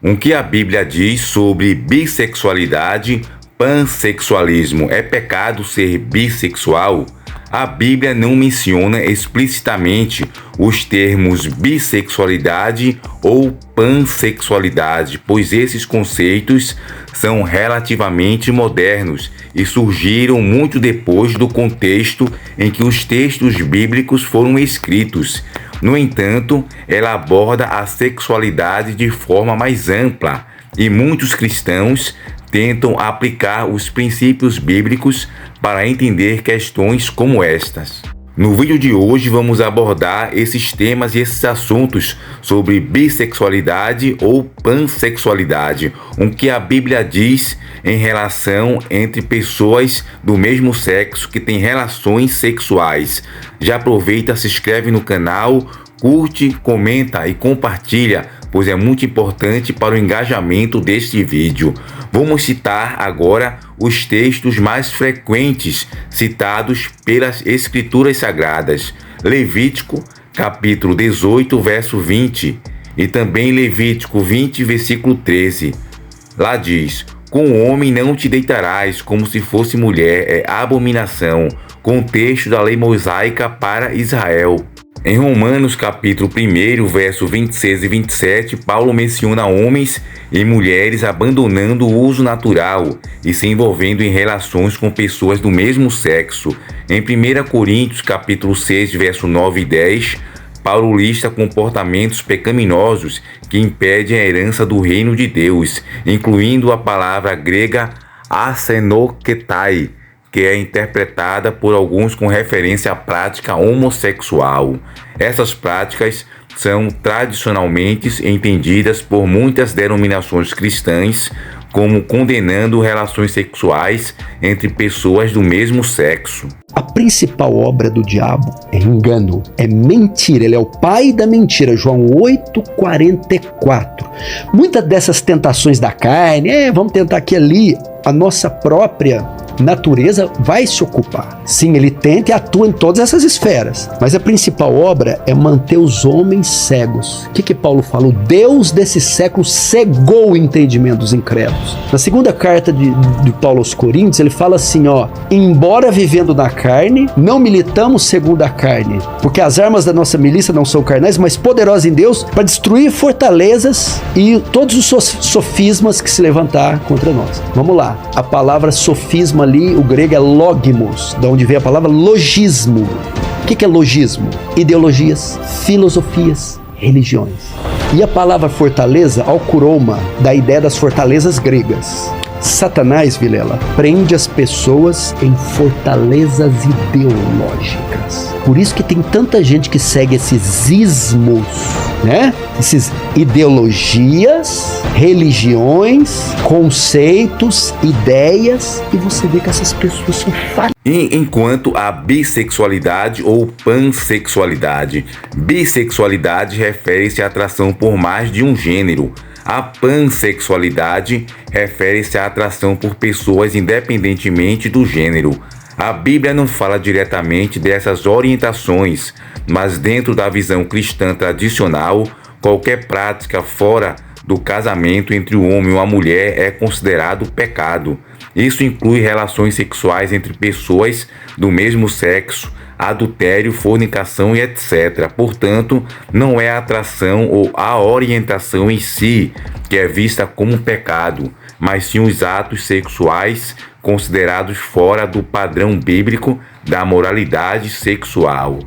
O que a Bíblia diz sobre bissexualidade, pansexualismo? É pecado ser bissexual? A Bíblia não menciona explicitamente os termos bissexualidade ou pansexualidade, pois esses conceitos são relativamente modernos e surgiram muito depois do contexto em que os textos bíblicos foram escritos. No entanto, ela aborda a sexualidade de forma mais ampla e muitos cristãos tentam aplicar os princípios bíblicos para entender questões como estas. No vídeo de hoje vamos abordar esses temas e esses assuntos sobre bissexualidade ou pansexualidade, o que a Bíblia diz em relação entre pessoas do mesmo sexo que têm relações sexuais. Já aproveita, se inscreve no canal, curte, comenta e compartilha, pois é muito importante para o engajamento deste vídeo. Vamos citar agora os textos mais frequentes citados pelas Escrituras Sagradas. Levítico, capítulo 18, verso 20, e também Levítico 20, versículo 13. Lá diz: com o homem não te deitarás como se fosse mulher, é abominação. Contexto da lei mosaica para Israel. Em Romanos capítulo 1, verso 26 e 27, Paulo menciona homens e mulheres abandonando o uso natural e se envolvendo em relações com pessoas do mesmo sexo. Em 1 Coríntios capítulo 6, verso 9 e 10, Paulo lista comportamentos pecaminosos que impedem a herança do reino de Deus, incluindo a palavra grega asenoketai, que é interpretada por alguns com referência à prática homossexual. Essas práticas são tradicionalmente entendidas por muitas denominações cristãs como condenando relações sexuais entre pessoas do mesmo sexo. A principal obra do diabo é engano, é mentira, ele é o pai da mentira, João 8,44. Muitas dessas tentações da carne, vamos tentar aqui e ali, a nossa própria natureza vai se ocupar. Sim, ele tenta e atua em todas essas esferas, mas a principal obra é manter os homens cegos. O que Paulo fala? O Deus desse século cegou o entendimento dos incrédulos. Na segunda carta de Paulo aos Coríntios, ele fala assim, embora vivendo na carne, não militamos segundo a carne, porque as armas da nossa milícia não são carnais, mas poderosas em Deus para destruir fortalezas e todos os sofismas que se levantar contra nós. Vamos lá, a palavra sofisma ali, o grego é logmos, da onde vem a palavra logismo. O que é logismo? Ideologias, filosofias, religiões. E a palavra fortaleza, alcuroma, da ideia das fortalezas gregas. Satanás, Vilela, prende as pessoas em fortalezas ideológicas. Por isso que tem tanta gente que segue esses ismos, né? Esses ideologias, religiões, conceitos, ideias, e você vê que essas pessoas são falhas. E enquanto a bissexualidade ou pansexualidade, bissexualidade refere-se à atração por mais de um gênero. A pansexualidade refere-se à atração por pessoas independentemente do gênero. A Bíblia não fala diretamente dessas orientações, mas dentro da visão cristã tradicional, qualquer prática fora do casamento entre o homem e uma mulher é considerado pecado. Isso inclui relações sexuais entre pessoas do mesmo sexo, adultério, fornicação e etc. Portanto, não é a atração ou a orientação em si que é vista como pecado, mas sim os atos sexuais considerados fora do padrão bíblico da moralidade sexual.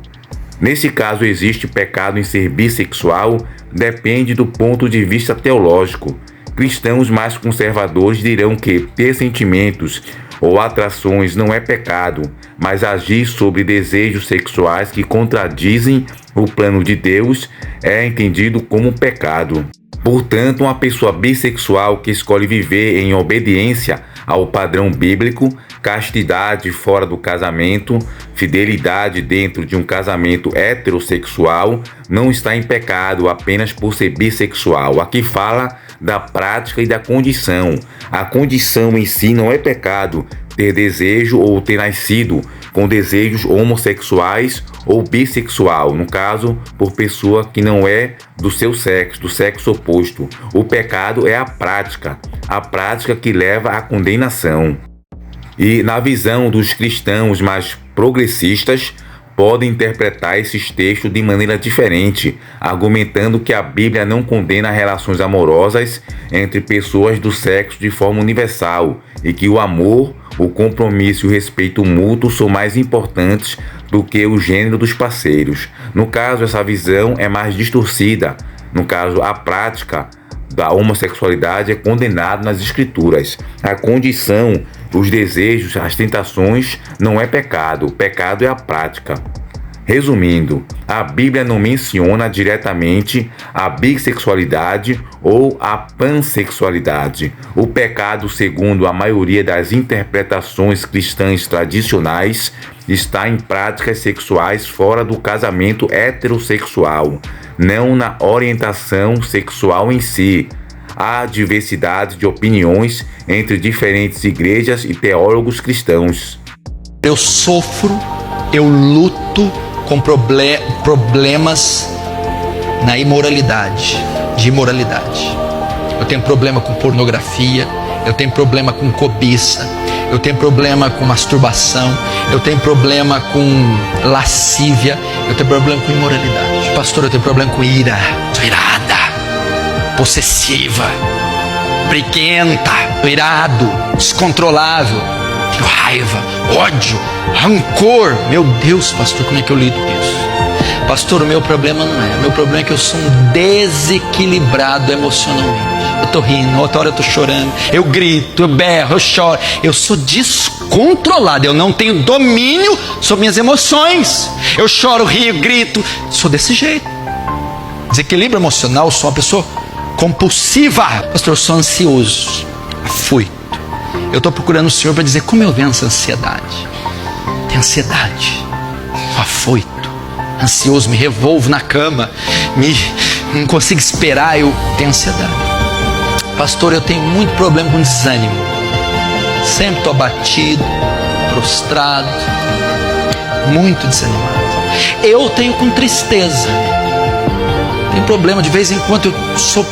Nesse caso, existe pecado em ser bissexual? Depende do ponto de vista teológico. Cristãos mais conservadores dirão que ter sentimentos ou atrações não é pecado, mas agir sobre desejos sexuais que contradizem o plano de Deus é entendido como pecado. Portanto, uma pessoa bissexual que escolhe viver em obediência ao padrão bíblico, castidade fora do casamento, fidelidade dentro de um casamento heterossexual, não está em pecado apenas por ser bissexual. Aqui fala da prática e da condição. A condição em si não é pecado, ter desejo ou ter nascido com desejos homossexuais ou bissexual, no caso, por pessoa que não é do sexo oposto. O pecado é a prática que leva à condenação. E na visão dos cristãos mais progressistas, podem interpretar esses textos de maneira diferente, argumentando que a Bíblia não condena relações amorosas entre pessoas do sexo de forma universal e que o amor, o compromisso e o respeito mútuo são mais importantes do que o gênero dos parceiros. No caso, essa visão é mais distorcida. No caso, a prática da homossexualidade é condenada nas Escrituras. A condição, os desejos, as tentações não é pecado. O pecado é a prática. Resumindo, a Bíblia não menciona diretamente a bissexualidade ou a pansexualidade. O pecado, segundo a maioria das interpretações cristãs tradicionais, está em práticas sexuais fora do casamento heterossexual, não na orientação sexual em si. Há diversidade de opiniões entre diferentes igrejas e teólogos cristãos. Eu sofro, eu luto com problemas na imoralidade. Eu tenho problema com pornografia, eu tenho problema com cobiça, eu tenho problema com masturbação, eu tenho problema com lascívia, eu tenho problema com imoralidade. Pastor, eu tenho problema com ira, sou irada, possessiva, briguenta, irado, descontrolável, tenho raiva, ódio, rancor. Meu Deus, pastor, como é que eu lido com isso? Pastor, o meu problema não é. O meu problema é que eu sou um desequilibrado emocionalmente. Eu tô rindo, outra hora eu tô chorando, eu grito, eu berro, eu choro. Eu sou descontrolado, eu não tenho domínio sobre minhas emoções. Eu choro, rio, grito, sou desse jeito. Desequilíbrio emocional, eu sou uma pessoa compulsiva. Pastor, eu sou ansioso, afoito. Eu estou procurando o Senhor para dizer como eu venço a ansiedade. Tenho ansiedade, sou afoito, ansioso, me revolvo na cama, não consigo esperar, eu tenho ansiedade. Pastor, eu tenho muito problema com desânimo. Sempre estou abatido, prostrado, muito desanimado. Eu tenho com tristeza. Tenho problema, de vez em quando eu sou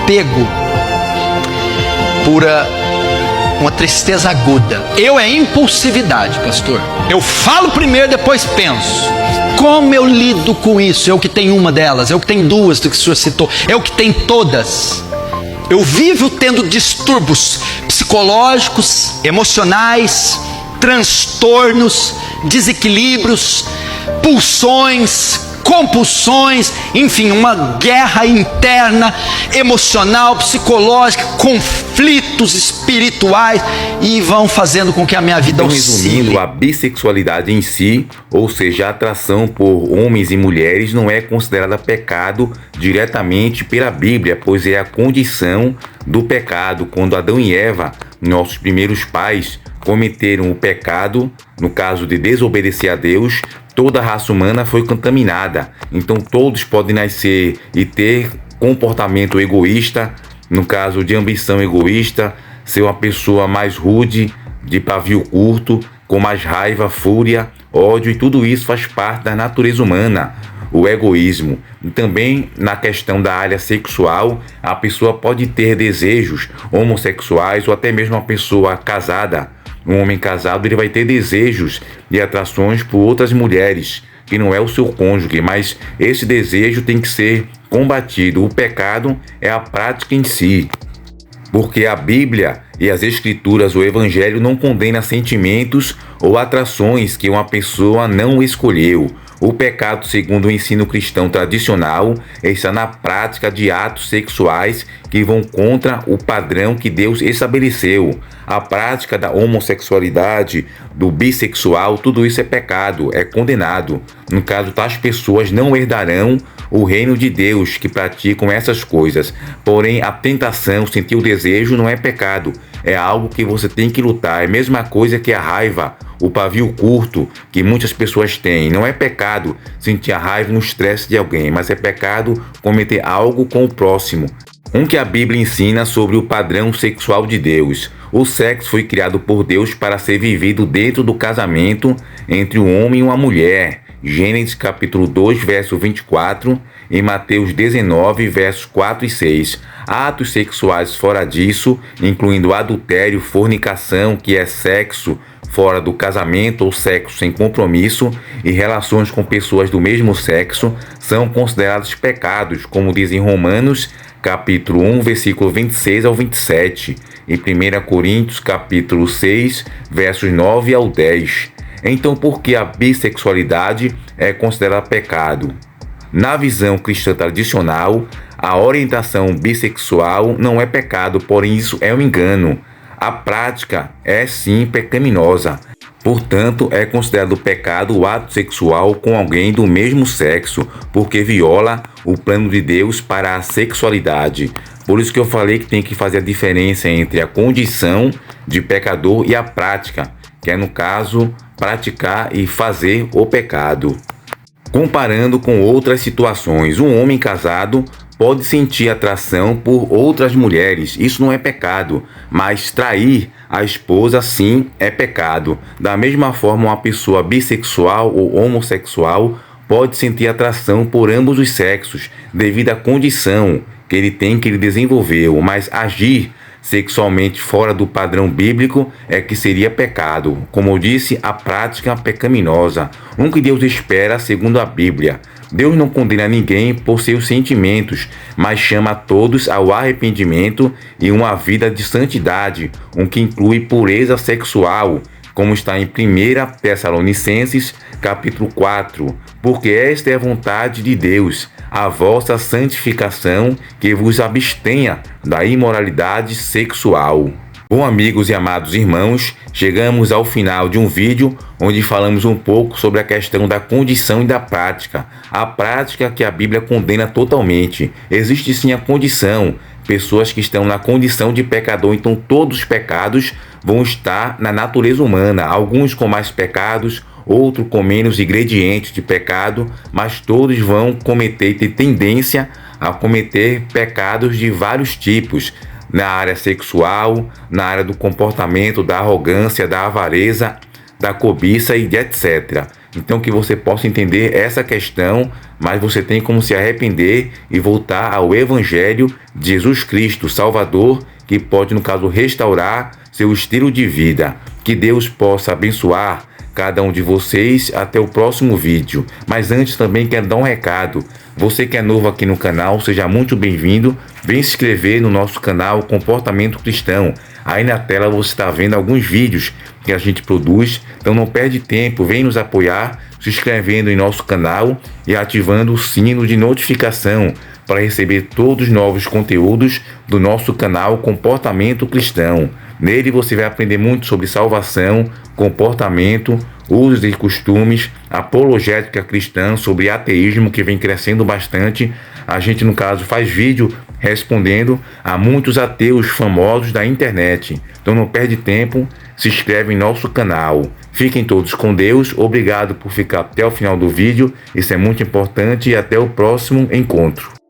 pego por uma tristeza aguda. Eu é impulsividade, pastor. Eu falo primeiro, depois penso. Como eu lido com isso? Eu que tenho uma delas, eu que tenho duas do que o senhor citou, eu que tenho todas. Eu vivo tendo distúrbios psicológicos, emocionais, transtornos, desequilíbrios, pulsões, compulsões, enfim, uma guerra interna, emocional, psicológica, conflitos espirituais, e vão fazendo com que a minha vida oscile. Resumindo, a bissexualidade em si, ou seja, a atração por homens e mulheres, não é considerada pecado diretamente pela Bíblia, pois é a condição do pecado. Quando Adão e Eva, nossos primeiros pais, cometeram o pecado, no caso de desobedecer a Deus, toda a raça humana foi contaminada. Então todos podem nascer e ter comportamento egoísta, no caso de ambição egoísta, ser uma pessoa mais rude, de pavio curto, com mais raiva, fúria, ódio, e tudo isso faz parte da natureza humana, o egoísmo. E também na questão da área sexual, a pessoa pode ter desejos homossexuais ou até mesmo uma pessoa casada. Um homem casado, ele vai ter desejos e atrações por outras mulheres, que não é o seu cônjuge, mas esse desejo tem que ser combatido. O pecado é a prática em si, porque a Bíblia e as Escrituras, o Evangelho, não condena sentimentos ou atrações que uma pessoa não escolheu. O pecado, segundo o ensino cristão tradicional, está na prática de atos sexuais que vão contra o padrão que Deus estabeleceu. A prática da homossexualidade, do bissexual, tudo isso é pecado, é condenado. No caso, tais pessoas não herdarão o reino de Deus que praticam essas coisas. Porém, a tentação, sentir o desejo, não é pecado. É algo que você tem que lutar. É a mesma coisa que a raiva, o pavio curto que muitas pessoas têm. Não é pecado sentir a raiva no estresse de alguém, mas é pecado cometer algo com o próximo. Um que a Bíblia ensina sobre o padrão sexual de Deus. O sexo foi criado por Deus para ser vivido dentro do casamento entre um homem e uma mulher. Gênesis capítulo 2, verso 24, e Mateus 19, versos 4 e 6. Atos sexuais fora disso, incluindo adultério, fornicação, que é sexo fora do casamento ou sexo sem compromisso, e relações com pessoas do mesmo sexo, são considerados pecados, como diz em Romanos capítulo 1, versículo 26 ao 27, e 1 Coríntios capítulo 6, versos 9 ao 10. Então, por que a bissexualidade é considerada pecado? Na visão cristã tradicional, a orientação bissexual não é pecado, porém isso é um engano. A prática é sim pecaminosa. Portanto, é considerado pecado o ato sexual com alguém do mesmo sexo, porque viola o plano de Deus para a sexualidade. Por isso que eu falei que tem que fazer a diferença entre a condição de pecador e a prática, que é, no caso, praticar e fazer o pecado. Comparando com outras situações, um homem casado pode sentir atração por outras mulheres, isso não é pecado, mas trair a esposa sim é pecado. Da mesma forma, uma pessoa bissexual ou homossexual pode sentir atração por ambos os sexos, devido à condição que ele desenvolveu, mas agir sexualmente fora do padrão bíblico é que seria pecado. Como eu disse, a prática pecaminosa, um que Deus espera segundo a Bíblia. Deus não condena ninguém por seus sentimentos, mas chama todos ao arrependimento e uma vida de santidade, um que inclui pureza sexual, como está em 1 Tessalonicenses capítulo 4, porque esta é a vontade de Deus, a vossa santificação, que vos abstenha da imoralidade sexual. Bom, amigos e amados irmãos, chegamos ao final de um vídeo onde falamos um pouco sobre a questão da condição e da prática. A prática que a Bíblia condena totalmente. Existe sim a condição, pessoas que estão na condição de pecador, então todos os pecados vão estar na natureza humana, alguns com mais pecados, outros com menos ingredientes de pecado, mas todos vão cometer e ter tendência a cometer pecados de vários tipos, na área sexual, na área do comportamento, da arrogância, da avareza, da cobiça e de etc. Então, que você possa entender essa questão, mas você tem como se arrepender e voltar ao Evangelho de Jesus Cristo, Salvador, que pode, no caso, restaurar seu estilo de vida. Que Deus possa abençoar cada um de vocês. Até o próximo vídeo. Mas antes também quero dar um recado. Você que é novo aqui no canal, seja muito bem-vindo. Vem se inscrever no nosso canal Comportamento Cristão. Aí na tela você está vendo alguns vídeos que a gente produz. Então não perde tempo, vem nos apoiar se inscrevendo em nosso canal e ativando o sino de notificação para receber todos os novos conteúdos do nosso canal Comportamento Cristão. Nele você vai aprender muito sobre salvação, comportamento, usos e costumes, apologética cristã, sobre ateísmo, que vem crescendo bastante. A gente, no caso, faz vídeo respondendo a muitos ateus famosos da internet. Então não perde tempo, se inscreve em nosso canal. Fiquem todos com Deus, obrigado por ficar até o final do vídeo, isso é muito importante, e até o próximo encontro.